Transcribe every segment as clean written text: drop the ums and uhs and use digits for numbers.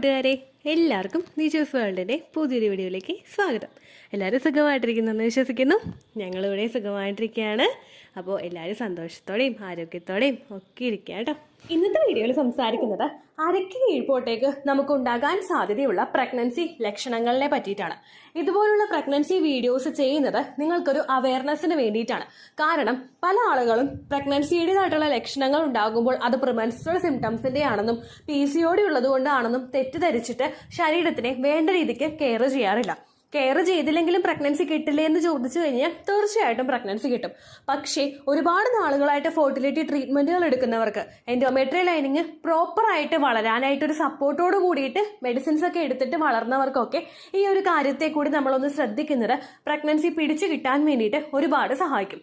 കൂട്ടുകാരെ, എല്ലാവർക്കും നീച്ചൂസ് വേൾഡിൻ്റെ പുതിയൊരു വീഡിയോയിലേക്ക് സ്വാഗതം. എല്ലാവരും സുഖമായിട്ടിരിക്കുന്നെന്ന് വിശ്വസിക്കുന്നു. ഞങ്ങളിവിടെ സുഖമായിട്ടിരിക്കുകയാണ്. അപ്പോൾ എല്ലാവരും സന്തോഷത്തോടെയും ആരോഗ്യത്തോടെയും ഒക്കെ ഇരിക്കുക കേട്ടോ. ഇന്നത്തെ വീഡിയോയിൽ സംസാരിക്കുന്നത് അരയ്ക്ക് കീഴ്പോട്ടേക്ക് നമുക്കുണ്ടാകാൻ സാധ്യതയുള്ള പ്രഗ്നൻസി ലക്ഷണങ്ങളെ പറ്റിയിട്ടാണ്. ഇതുപോലുള്ള പ്രഗ്നൻസി വീഡിയോസ് ചെയ്യുന്നത് നിങ്ങൾക്കൊരു അവയർനെസ്സിന് വേണ്ടിയിട്ടാണ്. കാരണം പല ആളുകളും പ്രഗ്നൻസിയുടേതായിട്ടുള്ള ലക്ഷണങ്ങൾ ഉണ്ടാകുമ്പോൾ അത് പ്രിമെൻസ്ട്രൽ സിംറ്റംസിന്റെ ആണെന്നും PCOD ഉള്ളത് കൊണ്ടാണെന്നും തെറ്റിദ്ധരിച്ചിട്ട് ശരീരത്തിനെ വേണ്ട രീതിക്ക് കെയർ ചെയ്യാറില്ല. കെയർ ചെയ്തില്ലെങ്കിലും പ്രഗ്നൻസി കിട്ടില്ലേ എന്ന് ചോദിച്ചു കഴിഞ്ഞാൽ തീർച്ചയായിട്ടും പ്രഗ്നൻസി കിട്ടും. പക്ഷേ ഒരുപാട് നാളുകളായിട്ട് ഫെർട്ടിലിറ്റി ട്രീറ്റ്മെന്റുകൾ എടുക്കുന്നവർക്ക് എൻഡോമെട്രിയൽ ലൈനിങ് പ്രോപ്പറായിട്ട് വളരാനായിട്ട് ഒരു സപ്പോർട്ടോട് കൂടിയിട്ട് മെഡിസിൻസ് ഒക്കെ എടുത്തിട്ട് വളർന്നവർക്കൊക്കെ ഈ ഒരു കാര്യത്തെ കൂടി നമ്മളൊന്ന് ശ്രദ്ധിക്കുന്നത് പ്രഗ്നൻസി പിടിച്ചു കിട്ടാൻ വേണ്ടിയിട്ട് ഒരുപാട് സഹായിക്കും.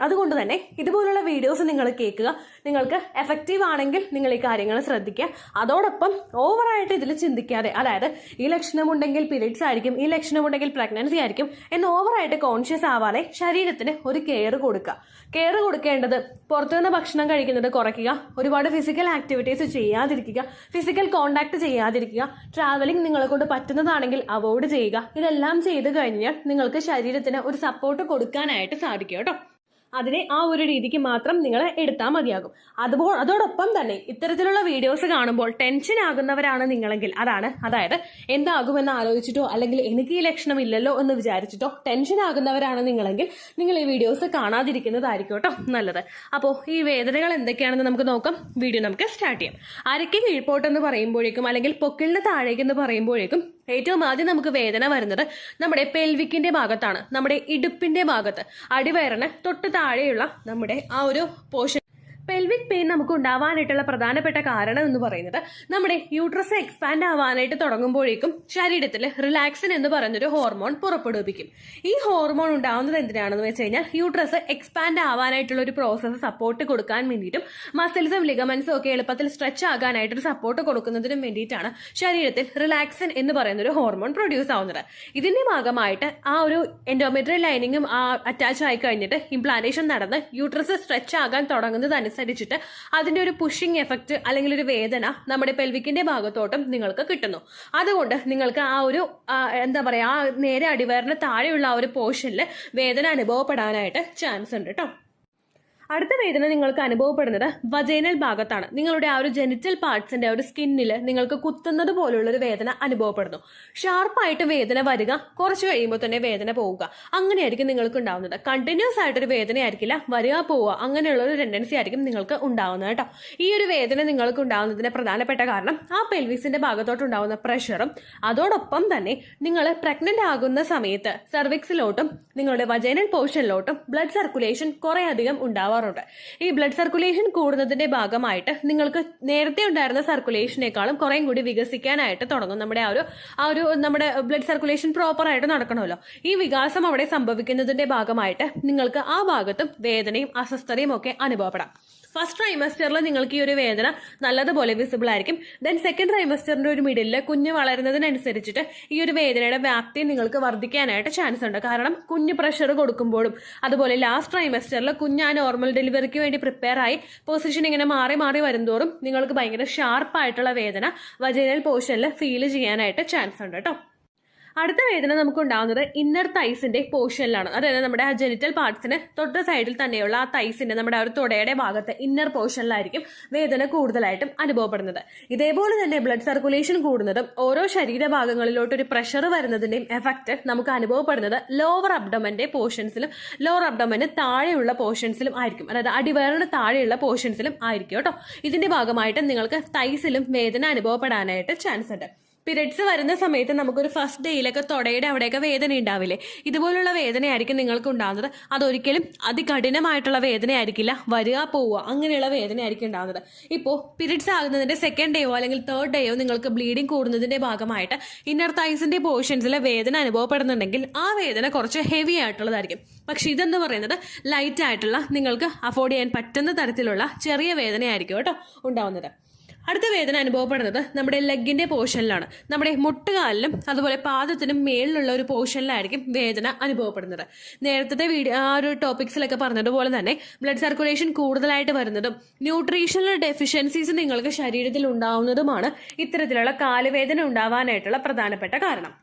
അതുകൊണ്ട് തന്നെ ഇതുപോലുള്ള വീഡിയോസ് നിങ്ങൾ കേൾക്കുക. നിങ്ങൾക്ക് എഫക്റ്റീവ് ആണെങ്കിൽ നിങ്ങൾ ഈ കാര്യങ്ങൾ ശ്രദ്ധിക്കുക. അതോടൊപ്പം ഓവറായിട്ട് ഇതിൽ ചിന്തിക്കാതെ, അതായത് ഈ ലക്ഷണമുണ്ടെങ്കിൽ പീരീഡ്സ് ആയിരിക്കും, ഈ ലക്ഷണമുണ്ടെങ്കിൽ പ്രഗ്നൻസി ആയിരിക്കും എന്ന് ഓവറായിട്ട് കോൺഷ്യസ് ആവാതെ ശരീരത്തിന് ഒരു കെയർ കൊടുക്കുക. കെയർ കൊടുക്കേണ്ടത് പുറത്തുനിന്ന് ഭക്ഷണം കഴിക്കുന്നത് കുറയ്ക്കുക, ഒരുപാട് ഫിസിക്കൽ ആക്ടിവിറ്റീസ് ചെയ്യാതിരിക്കുക, ഫിസിക്കൽ കോണ്ടാക്ട് ചെയ്യാതിരിക്കുക, ട്രാവലിംഗ് നിങ്ങളെ കൊണ്ട് പറ്റുന്നതാണെങ്കിൽ അവോയ്ഡ് ചെയ്യുക. ഇതെല്ലാം ചെയ്തു കഴിഞ്ഞാൽ നിങ്ങൾക്ക് ശരീരത്തിന് ഒരു സപ്പോർട്ട് കൊടുക്കാനായിട്ട് സാധിക്കും കേട്ടോ. അതിനെ ആ ഒരു രീതിക്ക് മാത്രം നിങ്ങൾ എടുത്താൽ മതിയാകും. അതോടൊപ്പം തന്നെ ഇത്തരത്തിലുള്ള വീഡിയോസ് കാണുമ്പോൾ ടെൻഷൻ ആകുന്നവരാണ് നിങ്ങളെങ്കിൽ, അതായത് എന്താകുമെന്ന് ആലോചിച്ചിട്ടോ അല്ലെങ്കിൽ എനിക്ക് ഈ ലക്ഷണം ഇല്ലല്ലോ എന്ന് വിചാരിച്ചിട്ടോ ടെൻഷൻ ആകുന്നവരാണ് നിങ്ങളെങ്കിൽ നിങ്ങൾ ഈ വീഡിയോസ് കാണാതിരിക്കുന്നതായിരിക്കും കേട്ടോ നല്ലത്. അപ്പോൾ ഈ വേദനകൾ എന്തൊക്കെയാണെന്ന് നമുക്ക് നോക്കാം. വീഡിയോ നമുക്ക് സ്റ്റാർട്ട് ചെയ്യാം. അരയ്ക്ക് കീഴ്പോട്ടെന്ന് പറയുമ്പോഴേക്കും അല്ലെങ്കിൽ പൊക്കിളിന് താഴേക്കെന്ന് പറയുമ്പോഴേക്കും ഏറ്റവും ആദ്യം നമുക്ക് വേദന വരുന്നത് നമ്മുടെ പെൽവിക്കിന്റെ ഭാഗത്താണ്, നമ്മുടെ ഇടുപ്പിന്റെ ഭാഗത്ത്, അടിവയറിന് തൊട്ട് താഴെയുള്ള നമ്മുടെ ആ ഒരു പോർഷൻ. പെൽവിക് പെയിൻ നമുക്ക് ഉണ്ടാവാനായിട്ടുള്ള പ്രധാനപ്പെട്ട കാരണം എന്ന് പറയുന്നത് നമ്മുടെ യൂട്രസ് എക്സ്പാൻഡ് ആവാനായിട്ട് തുടങ്ങുമ്പോഴേക്കും ശരീരത്തിൽ റിലാക്സിൻ എന്ന് പറയുന്നൊരു ഹോർമോൺ പുറപ്പെടുവിപ്പിക്കും. ഈ ഹോർമോൺ ഉണ്ടാവുന്നത് എന്തിനാണെന്ന് വെച്ച് കഴിഞ്ഞാൽ യൂട്രസ് എക്സ്പാൻഡ് ആവാനായിട്ടുള്ള ഒരു പ്രോസസ്സ് സപ്പോർട്ട് കൊടുക്കാൻ വേണ്ടിയിട്ടും മസിൽസും ലിഗമെന്റ്സും ഒക്കെ എളുപ്പത്തിൽ സ്ട്രെച്ച് ആകാനായിട്ടൊരു സപ്പോർട്ട് കൊടുക്കുന്നതിനും വേണ്ടിയിട്ടാണ് ശരീരത്തിൽ റിലാക്സിൻ എന്ന് പറയുന്നൊരു ഹോർമോൺ പ്രൊഡ്യൂസ് ആവുന്നത്. ഇതിന്റെ ഭാഗമായിട്ട് ആ ഒരു എൻഡോമെട്രിയൽ ലൈനിങ്ങും അറ്റാച്ച് ആയി കഴിഞ്ഞിട്ട് ഇംപ്ലാന്റേഷൻ നടന്ന് യൂട്രസ് സ്ട്രെച്ച് ആകാൻ തുടങ്ങുന്നതനുസരിച്ചിട്ട് അതിന്റെ ഒരു പുഷിംഗ് എഫക്ട് അല്ലെങ്കിൽ ഒരു വേദന നമ്മുടെ പെൽവിക്കിന്റെ ഭാഗത്തോട്ടും നിങ്ങൾക്ക് കിട്ടുന്നു. അതുകൊണ്ട് നിങ്ങൾക്ക് ആ ഒരു എന്താ പറയാ, ആ നേരെ അടിവയറിന് താഴെയുള്ള ആ ഒരു പോർഷനിൽ വേദന അനുഭവപ്പെടാനായിട്ട് ചാൻസ് ഉണ്ട് കേട്ടോ. അടുത്ത വേദന നിങ്ങൾക്ക് അനുഭവപ്പെടുന്നത് വജൈനൽ ഭാഗത്താണ്. നിങ്ങളുടെ ആ ഒരു ജെനിറ്റൽ പാർട്സിന്റെ ഒരു സ്കിന്നിൽ നിങ്ങൾക്ക് കുത്തുന്നത് പോലുള്ള ഒരു വേദന അനുഭവപ്പെടുന്നു. ഷാർപ്പായിട്ട് വേദന വരിക, കുറച്ച് കഴിയുമ്പോൾ തന്നെ വേദന പോവുക, അങ്ങനെയായിരിക്കും നിങ്ങൾക്ക് ഉണ്ടാവുന്നത്. കണ്ടിന്യൂസ് ആയിട്ടൊരു വേദനയായിരിക്കില്ല, വരിക പോവുക, അങ്ങനെയുള്ള ഒരു ടെൻഡൻസി ആയിരിക്കും നിങ്ങൾക്ക് ഉണ്ടാവുന്നത് കേട്ടോ. ഈ ഒരു വേദന നിങ്ങൾക്ക് ഉണ്ടാവുന്നതിന്റെ പ്രധാനപ്പെട്ട കാരണം ആ പെൽവിസിന്റെ ഭാഗത്തോട്ടുണ്ടാവുന്ന പ്രഷറും അതോടൊപ്പം തന്നെ നിങ്ങൾ പ്രഗ്നന്റ് ആകുന്ന സമയത്ത് സെർവിക്സിലോട്ടും നിങ്ങളുടെ വജൈനൽ പോർഷനിലോട്ടും ബ്ലഡ് സർക്കുലേഷൻ കുറെ അധികം ഉണ്ടാവാറുണ്ട്. ഈ ബ്ലഡ് സർക്കുലേഷൻ കൂടുന്നതിന്റെ ഭാഗമായിട്ട് നിങ്ങൾക്ക് നേരത്തെ ഉണ്ടായിരുന്ന സർക്കുലേഷനേക്കാളും കുറേം കൂടി വികസിക്കാനായിട്ട് തുടങ്ങും. നമ്മുടെ നമ്മുടെ ബ്ലഡ് സർക്കുലേഷൻ പ്രോപ്പർ ആയിട്ട് നടക്കണമല്ലോ. ഈ വികാസം അവിടെ സംഭവിക്കുന്നതിന്റെ ഭാഗമായിട്ട് നിങ്ങൾക്ക് ആ ഭാഗത്തും വേദനയും അസ്വസ്ഥതയും ഒക്കെ അനുഭവപ്പെടാം. ഫസ്റ്റ് ട്രൈമസ്റ്ററിൽ നിങ്ങൾക്ക് ഈ ഒരു വേദന നല്ലതുപോലെ വിസിബിൾ ആയിരിക്കും. ദെൻ സെക്കൻഡ് ട്രൈമസ്റ്ററിന്റെ ഒരു മിഡിലില് കുഞ്ഞ് വളരുന്നതിനനുസരിച്ചിട്ട് ഈ ഒരു വേദനയുടെ വ്യാപ്തി നിങ്ങൾക്ക് വർദ്ധിക്കാനായിട്ട് ചാൻസ് ഉണ്ട്. കാരണം കുഞ്ഞ് പ്രഷർ കൊടുക്കുമ്പോഴും അതുപോലെ ലാസ്റ്റ് ട്രൈമസ്റ്ററിൽ കുഞ്ഞ് ആ നോർമൽ ഡെലിവറിക്ക് വേണ്ടി പ്രിപ്പയർ ആയി പൊസിഷൻ ഇങ്ങനെ മാറി മാറി വരുന്തോറും നിങ്ങൾക്ക് ഭയങ്കര ഷാർപ്പായിട്ടുള്ള വേദന വജൈനൽ പോർഷനിൽ ഫീൽ ചെയ്യാനായിട്ട് ചാൻസ് ഉണ്ട് കേട്ടോ. അടുത്ത വേദന നമുക്ക് ഉണ്ടാകുന്നത് ഇന്നർ തൈസിന്റെ പോർഷനിലാണ്. അതായത് നമ്മുടെ ആ ജെനിറ്റൽ പാർട്സിന് തൊട്ട് സൈഡിൽ തന്നെയുള്ള ആ തൈസിന്റെ നമ്മുടെ ആ ഒരു തുടയുടെ ഭാഗത്ത് ഇന്നർ പോർഷനിലായിരിക്കും വേദന കൂടുതലായിട്ടും അനുഭവപ്പെടുന്നത്. ഇതേപോലെ തന്നെ ബ്ലഡ് സർക്കുലേഷൻ കൂടുന്നതും ഓരോ ശരീരഭാഗങ്ങളിലോട്ടൊരു പ്രഷർ വരുന്നതിന്റെയും എഫക്ട് നമുക്ക് അനുഭവപ്പെടുന്നത് ലോവർ അബ്ഡമന്റെ പോർഷൻസിലും ലോവർ അബ്ഡമന് താഴെയുള്ള പോർഷൻസിലും ആയിരിക്കും. അതായത് അടിവയറിന് താഴെയുള്ള പോർഷൻസിലും ആയിരിക്കും കേട്ടോ. ഇതിന്റെ ഭാഗമായിട്ട് നിങ്ങൾക്ക് തൈസിലും വേദന അനുഭവപ്പെടാനായിട്ട് ചാൻസ് ഉണ്ട്. പീരിയഡ്സ് വരുന്ന സമയത്ത് നമുക്കൊരു ഫസ്റ്റ് ഡേയിലൊക്കെ തുടയുടെ അവിടെയൊക്കെ വേദന ഉണ്ടാവില്ലേ, ഇതുപോലുള്ള വേദനയായിരിക്കും നിങ്ങൾക്ക് ഉണ്ടാകുന്നത്. അതൊരിക്കലും അതികഠിനമായിട്ടുള്ള വേദനയായിരിക്കില്ല, വരിക പോവുക അങ്ങനെയുള്ള വേദനയായിരിക്കും ഉണ്ടാകുന്നത്. ഇപ്പോൾ പീരിയഡ്സ് ആകുന്നതിന്റെ സെക്കൻഡ് ഡേയോ അല്ലെങ്കിൽ തേർഡ് ഡേയോ നിങ്ങൾക്ക് ബ്ലീഡിങ് കൂടുന്നതിന്റെ ഭാഗമായിട്ട് ഇന്നർ തൈസിന്റെ പോർഷൻസിലെ വേദന അനുഭവപ്പെടുന്നുണ്ടെങ്കിൽ ആ വേദന കുറച്ച് ഹെവി ആയിട്ടുള്ളതായിരിക്കും. പക്ഷെ ഇതെന്ന് പറയുന്നത് ലൈറ്റ് ആയിട്ടുള്ള നിങ്ങൾക്ക് അഫോർഡ് ചെയ്യാൻ പറ്റുന്ന തരത്തിലുള്ള ചെറിയ വേദനയായിരിക്കും കേട്ടോ ഉണ്ടാവുന്നത്. അടുത്ത വേദന അനുഭവപ്പെടുന്നത് നമ്മുടെ ലെഗിന്റെ പോർഷനിലാണ്. നമ്മുടെ മുട്ടുകാലിലും അതുപോലെ പാദത്തിനും മേളിലുള്ള ഒരു പോർഷനിലായിരിക്കും വേദന അനുഭവപ്പെടുന്നത്. നേരത്തെ ആ ഒരു ടോപ്പിക്സിലൊക്കെ പറഞ്ഞതുപോലെ തന്നെ ബ്ലഡ് സർക്കുലേഷൻ കൂടുതലായിട്ട് വരുന്നതും ന്യൂട്രീഷണൽ ഡെഫിഷ്യൻസീസ് നിങ്ങൾക്ക് ശരീരത്തിൽ ഉണ്ടാവുന്നതുമാണ് ഇത്തരത്തിലുള്ള കാലുവേദന ഉണ്ടാവാനായിട്ടുള്ള പ്രധാനപ്പെട്ട കാരണം.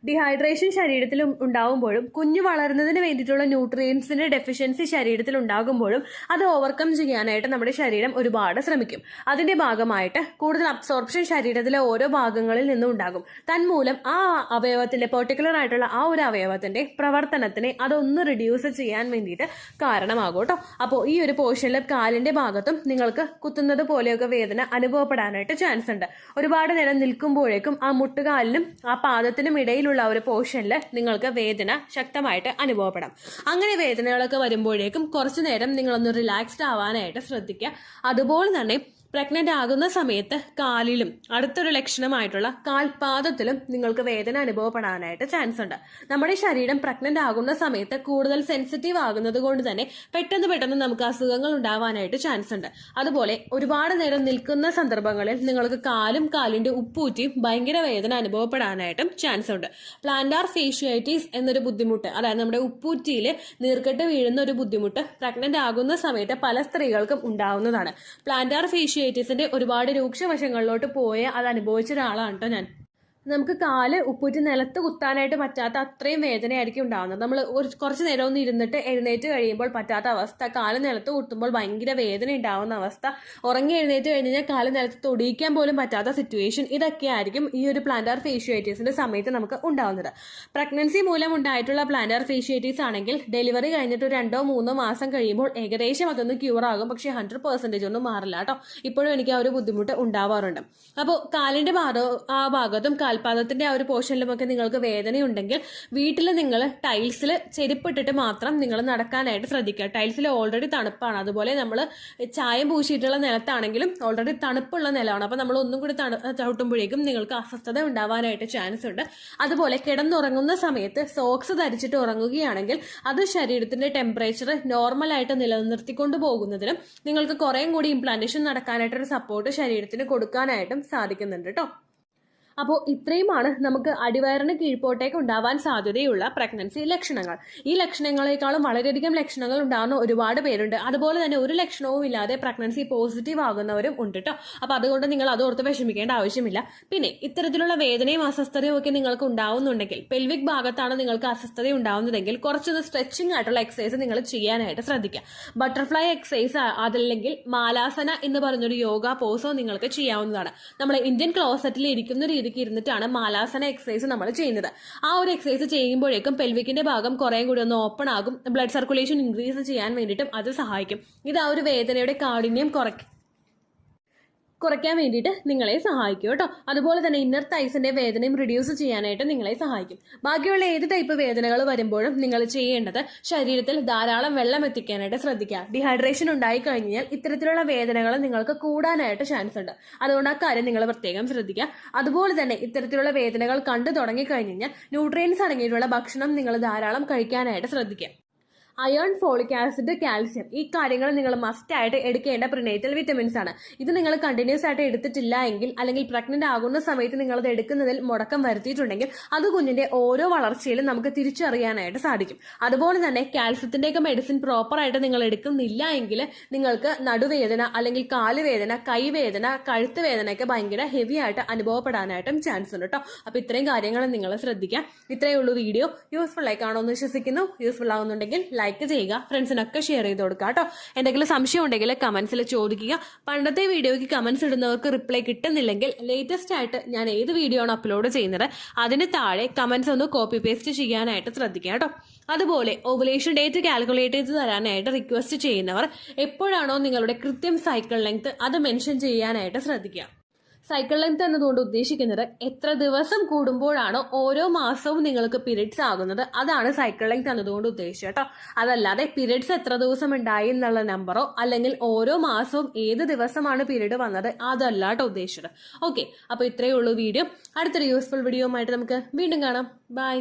ഡിഹൈഡ്രേഷൻ ശരീരത്തിൽ ഉണ്ടാകുമ്പോഴും കുഞ്ഞു വളരുന്നതിന് വേണ്ടിയിട്ടുള്ള ന്യൂട്രിയൻസിന്റെ ഡെഫിഷ്യൻസി ശരീരത്തിൽ ഉണ്ടാകുമ്പോഴും അത് ഓവർകം ചെയ്യാനായിട്ട് നമ്മുടെ ശരീരം ഒരുപാട് ശ്രമിക്കും. അതിന്റെ ഭാഗമായിട്ട് കൂടുതൽ അബ്സോർപ്ഷൻ ശരീരത്തിലെ ഓരോ ഭാഗങ്ങളിൽ നിന്നും ഉണ്ടാകും. തന്മൂലം ആ അവയവത്തിന്റെ പെർട്ടിക്കുലർ ആയിട്ടുള്ള ആ ഒരു അവയവത്തിന്റെ പ്രവർത്തനത്തിനെ അതൊന്ന് റിഡ്യൂസ് ചെയ്യാൻ വേണ്ടിയിട്ട് കാരണമാകും കേട്ടോ. അപ്പോൾ ഈ ഒരു പോർഷനിൽ കാലിന്റെ ഭാഗത്തും നിങ്ങൾക്ക് കുത്തുന്നത് പോലെയൊക്കെ വേദന അനുഭവപ്പെടാനായിട്ട് ചാൻസ് ഉണ്ട്. ഒരുപാട് നേരം നിൽക്കുമ്പോഴേക്കും ആ മുട്ടുകാലിനും ആ പാദത്തിനും ഇടയിൽ ഉള്ള ഒരു പോർഷനിൽ നിങ്ങൾക്ക് വേദന ശക്തമായിട്ട് അനുഭവപ്പെടാം. അങ്ങനെ വേദനകളൊക്കെ വരുമ്പോഴേക്കും കുറച്ചു നേരം നിങ്ങളൊന്ന് റിലാക്സ്ഡ് ആവാനായിട്ട് ശ്രദ്ധിക്കുക. അതുപോലെ തന്നെ പ്രഗ്നന്റ് ആകുന്ന സമയത്ത് കാലിലും അടുത്തൊരു ലക്ഷണമായിട്ടുള്ള കാൽപാദത്തിലും നിങ്ങൾക്ക് വേദന അനുഭവപ്പെടാനായിട്ട് ചാൻസ് ഉണ്ട്. നമ്മുടെ ശരീരം പ്രഗ്നന്റ് ആകുന്ന സമയത്ത് കൂടുതൽ സെൻസിറ്റീവ് ആകുന്നത് കൊണ്ട് തന്നെ പെട്ടെന്ന് നമുക്ക് അസുഖങ്ങൾ ഉണ്ടാവാനായിട്ട് ചാൻസ് ഉണ്ട്. അതുപോലെ ഒരുപാട് നേരം നിൽക്കുന്ന സന്ദർഭങ്ങളിൽ നിങ്ങൾക്ക് കാലും കാലിന്റെ ഉപ്പൂറ്റിയും ഭയങ്കര വേദന അനുഭവപ്പെടാനായിട്ടും ചാൻസ് ഉണ്ട്. പ്ലാന്റാർ ഫേഷ്യാറ്റിസ് എന്നൊരു ബുദ്ധിമുട്ട്, അതായത് നമ്മുടെ ഉപ്പൂറ്റിയിൽ നീർക്കെട്ട് വീഴുന്ന ഒരു ബുദ്ധിമുട്ട് പ്രഗ്നന്റ് ആകുന്ന സമയത്ത് പല സ്ത്രീകൾക്കും ഉണ്ടാവുന്നതാണ്. പ്ലാന്റാർ ഫേഷ്യാറ്റിസിന്റെ ഒരുപാട് രൂക്ഷവശങ്ങളിലോട്ട് പോയ അത് അനുഭവിച്ച ഒരാളാണ് കേട്ടോ ഞാൻ. നമുക്ക് കാല് ഉപ്പൂറ്റി നിലത്ത് കുത്താനായിട്ട് പറ്റാത്ത അത്രയും വേദനയായിരിക്കും ഉണ്ടാകുന്നത്. നമ്മൾ കുറച്ച് നേരം ഒന്ന് ഇരുന്നിട്ട് എഴുന്നേറ്റ് കഴിയുമ്പോൾ പറ്റാത്ത അവസ്ഥ, കാല് നിലത്ത് കുത്തുമ്പോൾ ഭയങ്കര വേദന ഉണ്ടാവുന്ന അവസ്ഥ, ഉറങ്ങി എഴുന്നേറ്റ് കഴിഞ്ഞാൽ കാല് നിലത്ത് തൊടിയിക്കാൻ പോലും പറ്റാത്ത സിറ്റുവേഷൻ, ഇതൊക്കെ ആയിരിക്കും ഈ ഒരു പ്ലാന്റാർ ഫേഷ്യാറ്റിസിന്റെ സമയത്ത് നമുക്ക് ഉണ്ടാവുന്നത്. പ്രഗ്നൻസി മൂലം ഉണ്ടായിട്ടുള്ള പ്ലാന്റാർ ഫേഷ്യാറ്റിസ് ആണെങ്കിൽ ഡെലിവറി കഴിഞ്ഞിട്ട് 2-3 മാസം കഴിയുമ്പോൾ ഏകദേശം അതൊന്ന് ക്യൂർ ആകും. പക്ഷേ 100% ഒന്നും മാറില്ല കേട്ടോ. ഇപ്പോഴും എനിക്ക് ആ ഒരു ബുദ്ധിമുട്ട് ഉണ്ടാവാറുണ്ട്. അപ്പോൾ കാലിന്റെ ഭാഗത്തും കാൽപാദത്തിന്റെ ആ ഒരു പോർഷനിലുമൊക്കെ നിങ്ങൾക്ക് വേദനയുണ്ടെങ്കിൽ വീട്ടിൽ നിങ്ങൾ ടൈൽസിൽ ചെരുപ്പിട്ടിട്ട് മാത്രം നിങ്ങൾ നടക്കാനായിട്ട് ശ്രദ്ധിക്കുക. ടൈൽസിൽ ഓൾറെഡി തണുപ്പാണ്. അതുപോലെ നമ്മൾ ചായം പൂശിയിട്ടുള്ള നിലത്താണെങ്കിലും ഓൾറെഡി തണുപ്പുള്ള നിലമാണ്. അപ്പോൾ നമ്മൾ ഒന്നും കൂടി ചവിട്ടുമ്പോഴേക്കും നിങ്ങൾക്ക് അസ്വസ്ഥത ഉണ്ടാവാനായിട്ട് ചാൻസ് ഉണ്ട്. അതുപോലെ കിടന്നുറങ്ങുന്ന സമയത്ത് സോക്സ് ധരിച്ചിട്ട് ഉറങ്ങുകയാണെങ്കിൽ അത് ശരീരത്തിന്റെ ടെമ്പറേച്ചർ നോർമലായിട്ട് നിലനിർത്തിക്കൊണ്ടു പോകുന്നതിനും നിങ്ങൾക്ക് കുറേയും കൂടി ഇംപ്ലാന്റേഷൻ നടക്കാനായിട്ടൊരു സപ്പോർട്ട് ശരീരത്തിന് കൊടുക്കാനായിട്ടും സാധിക്കുന്നുണ്ട് കേട്ടോ. അപ്പോൾ ഇത്രയുമാണ് നമുക്ക് അടിവയറിന് കീഴ്പോട്ടേക്ക് ഉണ്ടാവാൻ സാധ്യതയുള്ള പ്രഗ്നൻസി ലക്ഷണങ്ങൾ. ഈ ലക്ഷണങ്ങളെക്കാളും വളരെയധികം ലക്ഷണങ്ങൾ ഉണ്ടാകുന്ന ഒരുപാട് പേരുണ്ട്. അതുപോലെ തന്നെ ഒരു ലക്ഷണവും ഇല്ലാതെ പ്രഗ്നൻസി പോസിറ്റീവ് ആകുന്നവരും ഉണ്ട് കേട്ടോ. അപ്പോൾ അതുകൊണ്ട് നിങ്ങൾ അതോർത്ത് വിഷമിക്കേണ്ട ആവശ്യമില്ല. പിന്നെ ഇത്തരത്തിലുള്ള വേദനയും അസ്വസ്ഥതയും ഒക്കെ നിങ്ങൾക്ക് ഉണ്ടാവുന്നുണ്ടെങ്കിൽ, പെൽവിക് ഭാഗത്താണ് നിങ്ങൾക്ക് അസ്വസ്ഥത ഉണ്ടാവുന്നതെങ്കിൽ കുറച്ചൊന്ന് സ്ട്രെച്ചിങ് ആയിട്ടുള്ള എക്സസൈസ് നിങ്ങൾ ചെയ്യാനായിട്ട് ശ്രദ്ധിക്കുക. ബട്ടർഫ്ലൈ എക്സസൈസ്, അതല്ലെങ്കിൽ മാലാസന എന്ന് പറഞ്ഞൊരു യോഗ പോസോ നിങ്ങൾക്ക് ചെയ്യാവുന്നതാണ്. നമ്മൾ ഇന്ത്യൻ ക്ലോസറ്റിൽ ഇരിക്കുന്ന രീതിക്ക് ഇരുന്നിട്ടാണ് മാലാസന എക്സസൈസ് നമ്മൾ ചെയ്യുന്നത്. ആ ഒരു എക്സസൈസ് ചെയ്യുമ്പോഴേക്കും പെൽവിക്കിന്റെ ഭാഗം കുറേ കൂടി ഒന്ന് ഓപ്പൺ ആകും. ബ്ലഡ് സർക്കുലേഷൻ ഇൻക്രീസ് ചെയ്യാൻ വേണ്ടിയിട്ടും അത് സഹായിക്കും. ഇത് ആ ഒരു വേദനയുടെ കാഠിന്യം കുറയ്ക്കാൻ വേണ്ടിയിട്ട് നിങ്ങളെ സഹായിക്കും കേട്ടോ. അതുപോലെ തന്നെ ഇന്നർ തൈസിന്റെ വേദനയും റിഡ്യൂസ് ചെയ്യാനായിട്ട് നിങ്ങളെ സഹായിക്കും. ബാക്കിയുള്ള ഏത് ടൈപ്പ് വേദനകൾ വരുമ്പോഴും നിങ്ങൾ ചെയ്യേണ്ടത് ശരീരത്തിൽ ധാരാളം വെള്ളം എത്തിക്കാനായിട്ട് ശ്രദ്ധിക്കുക. ഡീഹൈഡ്രേഷൻ ഉണ്ടായി കഴിഞ്ഞാൽ ഇത്തരത്തിലുള്ള വേദനകൾ നിങ്ങൾക്ക് കൂടാനായിട്ട് ചാൻസ് ഉണ്ട്. അതുകൊണ്ട് ആ കാര്യം നിങ്ങൾ പ്രത്യേകം ശ്രദ്ധിക്കുക. അതുപോലെ തന്നെ ഇത്തരത്തിലുള്ള വേദനകൾ കണ്ടു തുടങ്ങിക്കഴിഞ്ഞാൽ ന്യൂട്രിയൻസ് അടങ്ങിയിട്ടുള്ള ഭക്ഷണം നിങ്ങൾ ധാരാളം കഴിക്കാനായിട്ട് ശ്രദ്ധിക്കുക. അയൺ, ഫോളിക് ആസിഡ്, കാൽസ്യം, ഈ കാര്യങ്ങൾ നിങ്ങൾ മസ്റ്റ് ആയിട്ട് എടുക്കേണ്ട പ്രിനേറ്റൽ വിറ്റമിൻസ് ആണ്. ഇത് നിങ്ങൾ കണ്ടിന്യൂസ് ആയിട്ട് എടുത്തിട്ടില്ല എങ്കിൽ, അല്ലെങ്കിൽ പ്രഗ്നന്റ് ആകുന്ന സമയത്ത് നിങ്ങൾ അത് എടുക്കുന്നതിൽ മുടക്കം വരുത്തിയിട്ടുണ്ടെങ്കിൽ അത് കുഞ്ഞിന്റെ ഓരോ വളർച്ചയിലും നമുക്ക് തിരിച്ചറിയാനായിട്ട് സാധിക്കും. അതുപോലെ തന്നെ കാൽസ്യത്തിന്റെയൊക്കെ മെഡിസിൻ പ്രോപ്പർ ആയിട്ട് നിങ്ങൾ എടുക്കുന്നില്ല എങ്കിൽ നിങ്ങൾക്ക് നടുവേദന, അല്ലെങ്കിൽ കാലുവേദന, കൈവേദന, കഴുത്ത് വേദനയൊക്കെ ഭയങ്കര ഹെവി ആയിട്ട് അനുഭവപ്പെടാനായിട്ടും ചാൻസ് ഉണ്ട് കേട്ടോ. അപ്പൊ ഇത്രയും കാര്യങ്ങൾ നിങ്ങൾ ശ്രദ്ധിക്കാം. ഇത്രയേ ഉള്ളൂ വീഡിയോ. യൂസ്ഫുൾ ആയി കാണുമെന്ന് വിശ്വസിക്കുന്നു. യൂസ്ഫുൾ ആവുന്നുണ്ടെങ്കിൽ ലൈക്ക് ചെയ്യുക, ഫ്രണ്ട്സിനൊക്കെ ഷെയർ ചെയ്ത് കൊടുക്കുക കേട്ടോ. എന്തെങ്കിലും സംശയം ഉണ്ടെങ്കിൽ കമന്റ്സിൽ ചോദിക്കുക. പണ്ടത്തെ വീഡിയോയ്ക്ക് കമന്റ്സ് ഇടുന്നവർക്ക് റിപ്ലൈ കിട്ടുന്നില്ലെങ്കിൽ ലേറ്റസ്റ്റ് ആയിട്ട് ഞാൻ ഏത് വീഡിയോ ആണ് അപ്ലോഡ് ചെയ്യുന്നത് അതിന് താഴെ കമന്റ്സ് ഒന്ന് കോപ്പി പേസ്റ്റ് ചെയ്യാനായിട്ട് ശ്രദ്ധിക്കുക കേട്ടോ. അതുപോലെ ഓവുലേഷൻ ഡേറ്റ് കാൽക്കുലേറ്റ് ചെയ്ത് തരാനായിട്ട് റിക്വസ്റ്റ് ചെയ്യുന്നവർ എപ്പോഴാണോ നിങ്ങളുടെ കൃത്യം സൈക്കിൾ ലെങ്ത് അത് മെൻഷൻ ചെയ്യാനായിട്ട് ശ്രദ്ധിക്കുക. സൈക്കിൾ ലെങ്ത് എന്നതുകൊണ്ട് ഉദ്ദേശിക്കുന്നത് എത്ര ദിവസം കൂടുമ്പോഴാണോ ഓരോ മാസവും നിങ്ങൾക്ക് പീരിയഡ്സ് ആകുന്നത്, അതാണ് സൈക്കിൾ ലെങ്ത് എന്നതുകൊണ്ട് ഉദ്ദേശിച്ചത് കേട്ടോ. അതല്ലാതെ പീരിയഡ്സ് എത്ര ദിവസം ഉണ്ടായി എന്നുള്ള നമ്പറോ, അല്ലെങ്കിൽ ഓരോ മാസവും ഏത് ദിവസമാണ് പീരീഡ് വന്നത്, അതല്ല കേട്ടോ ഉദ്ദേശിച്ചത്. ഓക്കെ, അപ്പോൾ ഇത്രയേ ഉള്ളൂ വീഡിയോ. അടുത്തൊരു യൂസ്ഫുൾ വീഡിയോ ആയിട്ട് നമുക്ക് വീണ്ടും കാണാം. ബൈ.